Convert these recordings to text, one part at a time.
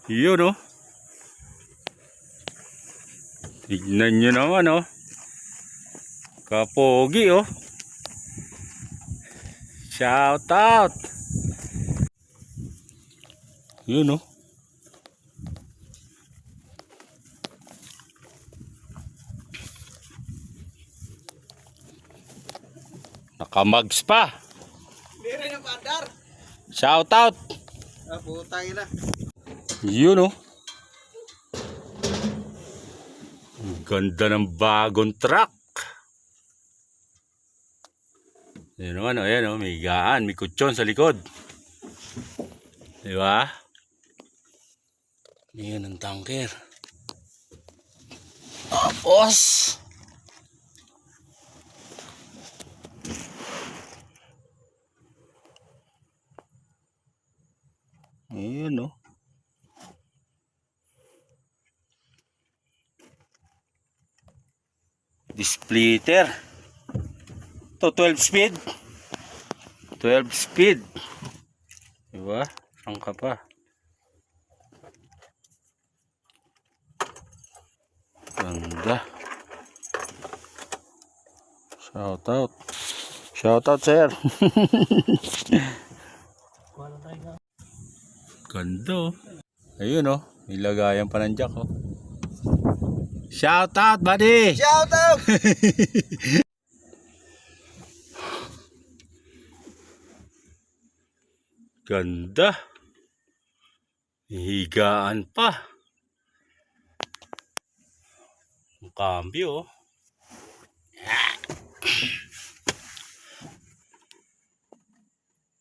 Yun oh. Tignan nyo naman oh. Kapogi oh. Shout out. Yun oh. Nakamags pa. Meron yung pandar. Shout out. Ah, putang ina. Yun oh. Ang ganda ng bagong truck. Ayan naman, ayan oh, may higaan, may kutsyon sa likod. Diba? Ayan ang tanker. Tapos ayan oh. Splitter. Ito 12 speed. 12 speed. Diba? Ang ka pa. Ganda. Shout out. Shout out sir. Ganda oh. Ayun oh. May lagayan pa ng jack oh. Shout out buddy. Shout out. Ganda. Higaan pa. Ang cambio oh.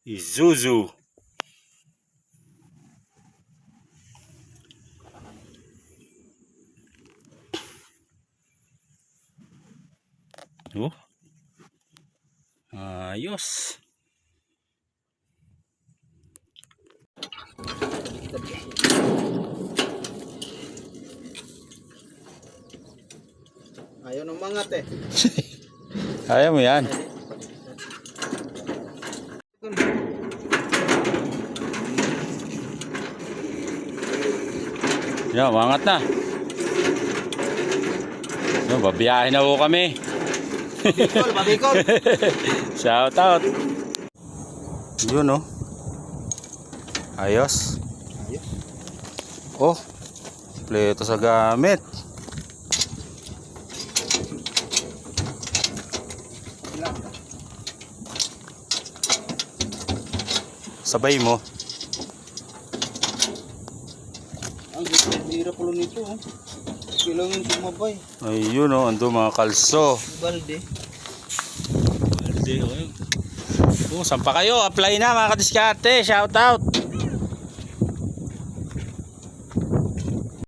Isuzu. Oh. Ayos. Ayaw ng mangat eh. Kaya mo yan. Yan, mangat na. Yan, babiyahin na po kami. Babikol, babikol. Shout out. Yun oh. Ayos. Oh, pleto sa gamit. Sabay mo. Ang hirap ulo nito oh. Kailangan tumabay. Ayun oh, ando mga kalso. Balde. Balde oh. Oh, saan pa kayo? Apply na mga kadiskarte. Shout out.